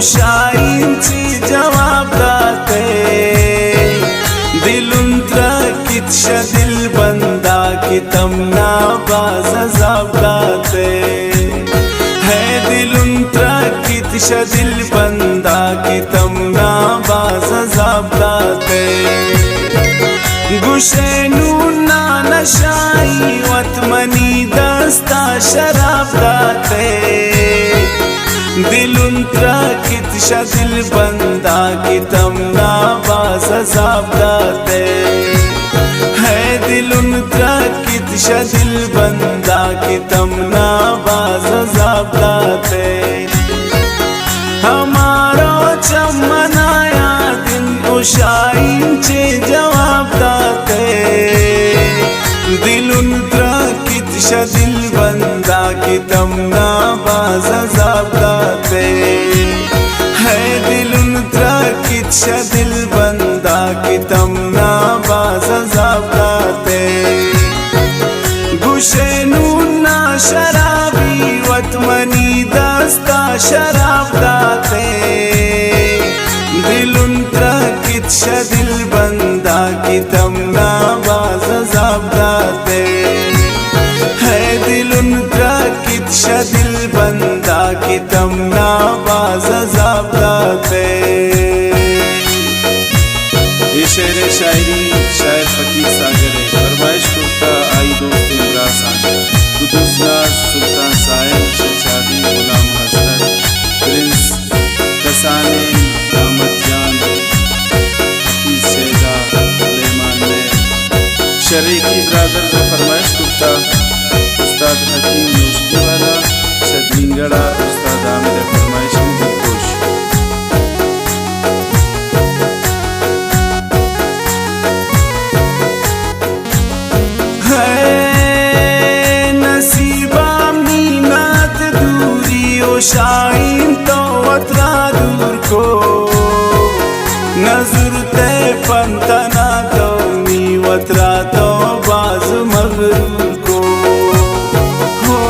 शाहींची जवाब दाते दिलुन त्रकितशा दिल बंदा की तमना बाज जवाब दाते है दिलुन त्रकितशा दिल बंदा की तमना बाज जवाब दाते गुशेनु ना नशाई वतमनी दस्ता शराब दाते दिलुन त्रकितशा दिल बंदा की तमना बाज जवाब दाते है दिलुन त्रकितशा दिल बंदा की तमना बाज जवाब दाते हमारो चमनाया दिन उशाईंचे जवाब दाते दिलुन त्रकितशा दिल बंदा की तमना बाज जवाब दाते है दिलुन त्रकितशा दिल बंदा की तमना बाज जवाब दाते गुशेनु ना शराबी वतमनी दस्ता शराब दाते दिलुन त्रकितशा दिल बंदा की तमना बाज जवाब दाते है दिलुन त्रकितशा दिल बंदा की तमना बाज जवाब दाते। ये शेर शायरी शायर फकीर सागर है। फरमाइश करता आई दोस्त इमरान कुदुसला सुल्तान साहिब शहजादी गुलाम हजरत प्रिंस कसाने दामद जान हफीज शेजा सुलेमान ने शरीकी ब्रादर से फरमाइश करता उस्ताद हकीम नौशकी वाला सदलिंगड़ा उस्ताद आमिर फरमाइश में दिलखुश शाहीन तो वतरा दूर को नजर ते पंतना तो मी वतरा तो बाज मगरूर को हो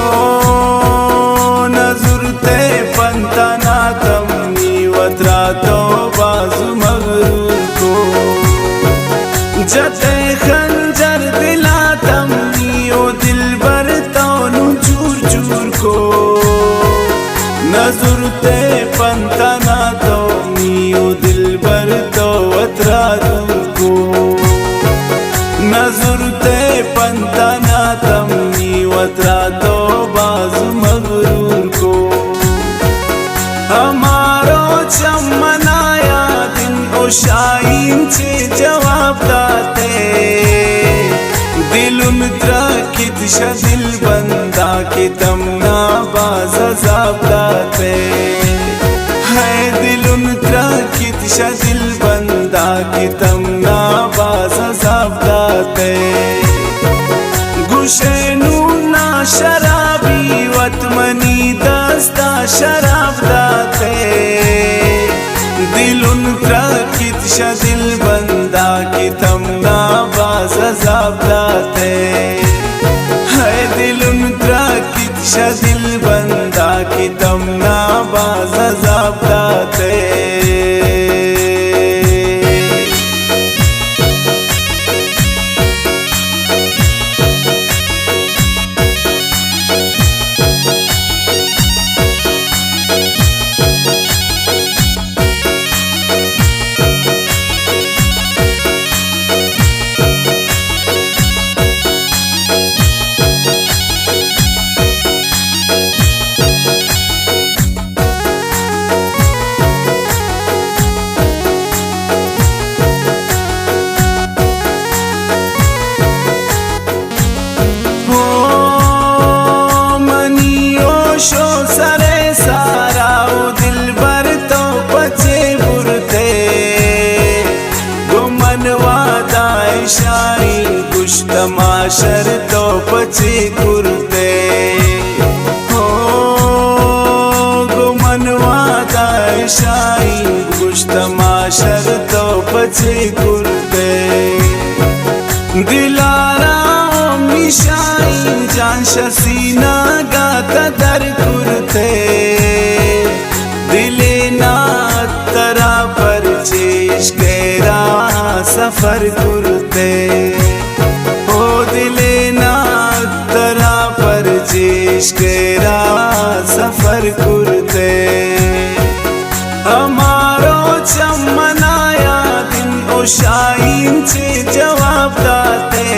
नजर ते पंतना तो मी वतरा तो बाज मगरूर को जते खंजर दिला तमनी ओ दिल बर तो नु चूर चूर को नजर ते पंतना तो मियो दिल बर तो वतरा दूर को नजर ते पंतना तम मी वतरा तो बाज मगरूर को हमारो चमनाया दिन ओ शाहींचे जवाब दाते दिलुन त्रकितशा दिल बंदा की तमना बाज जवाब दाते है दिलुन त्रकितशा दिल बंदा की तमना बाज जवाब दाते गुशेनु ना शराबी वतमनी दस्ता शराब दाते दिलुन त्रकितशा दिल बंदा की तमना बाज जवाब दाते है दिलुन त्रकितशा दिल बंदा की तमना बाज जवाब दाते। तमाशर तो पचे कुर्ते हो गुमनवा दाशाई गुश तमाशर तो पचे कुर्ते दिलारा मिशाई जान शसीना गाता दर कुर्ते दिले ना इश्केरा सफर कुरते हमारो चमनाया दिन ओ शाहीन से जवाब दाते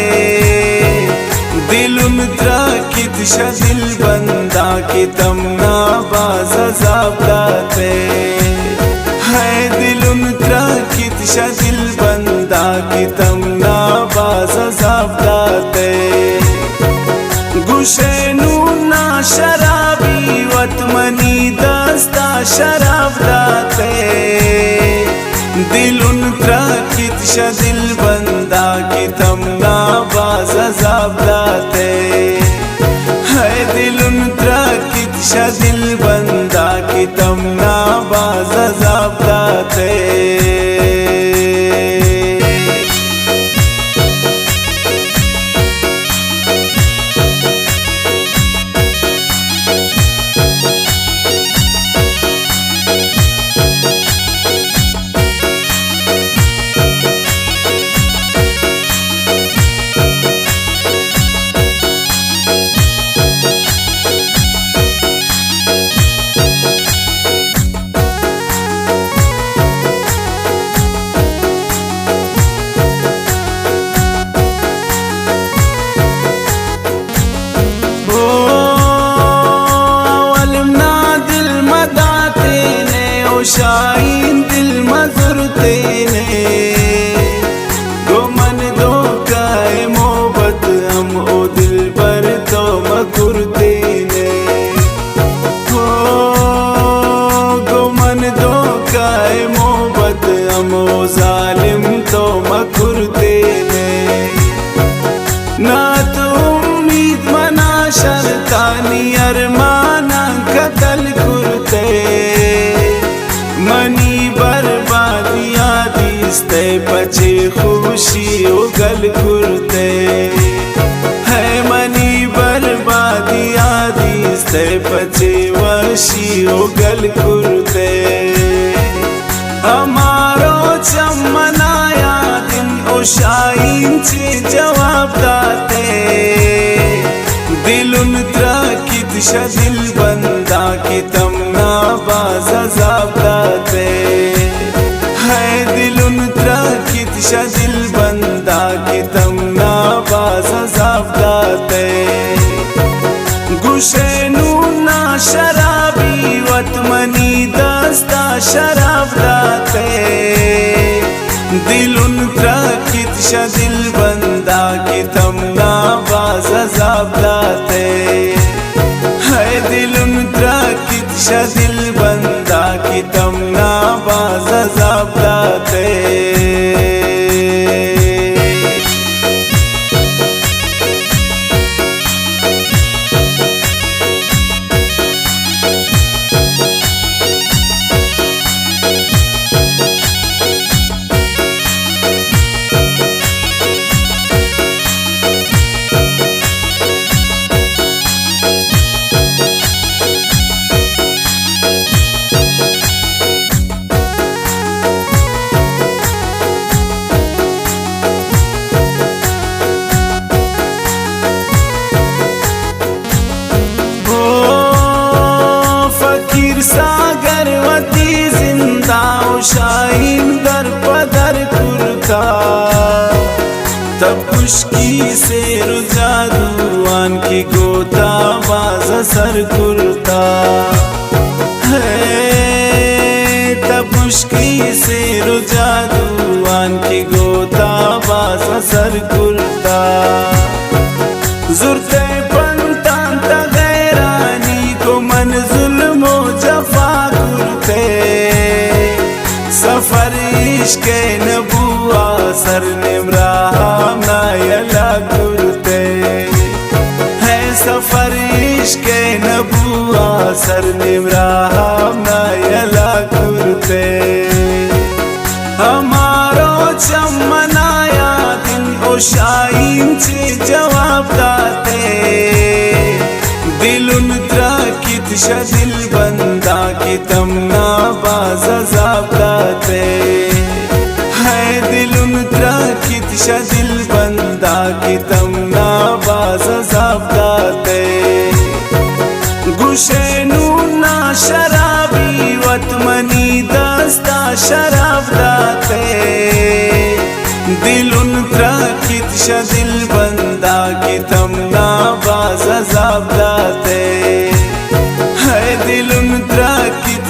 दिलुन त्रकित दिल बंदा की तमना बाज अज़ाब दाते है दिलुन त्रकित दिल बंदा की तमना बाज अज़ाब दाते गुशेनू ना शराबी वतमनी दस्ता शराब दाते दिलुन त्रकित दिल बंदा की तमना बाज अज़ाब दाते है दिलुन त्रकित दिल बंदा की तमना बाज अज़ाब दाते शाहीन दिल मजुरते ने गो मन दो काए मोहब्बत हम ओ दिल पर तो मकुरते ने हो गो मन दो काए मोहब्बत हम ओ जालिम तो मकुरते ने ना तो उम्मीद मना शरतानी अरमाना कतल कुरते मनी बर्बादियां दिसते पचे खुशी उगल कुरते है मनी बर्बादियां दिसते पचे वशी उगल कुरते हमारो चमनाया दिन ओ शाहीन से जवाब दाते दिलुन त्रकित दिल बंदा की तमना बाज अज़ाब दाते है दिलुन त्रकित दिल बंदा की तमना बाज अज़ाब दाते गुशेनू ना शराबी वतमनी दस्ता शराब दाते दिलुन त्रकित दिल बंदा की तमना बाज अज़ाब दाते है दिलुन त्रकित दिल बंदा की तमना बाज अज़ाब दाते सागरवती जिंदा शाहीन दर पदर कुरता तब खुशकी से जादूआन की गोता बाज सर कुरता है तब खुशकी से जादूआन की गोता बाज सर कुरता जुर्ते पंतान तगैरानी को मन जुल्मो जफा कुरते सफर इश्क़ नबुआ सर निमराम नायला कुरते है सफर इश्क़ नबुआ सर निमराम नायला कुरते हमारो चमनाया दिन ओ शाहीन से जवाब दाते दिलुन त्रकित दिल बंदा की तमना बाज अज़ाब दाते है दिलुन त्रकित दिल बंदा की तमना बाज अज़ाब दाते मस्ता शराब दाते दिलुन त्रकित दिल बंदा की तमना बाज अजाब दाते है दिलुन त्रकित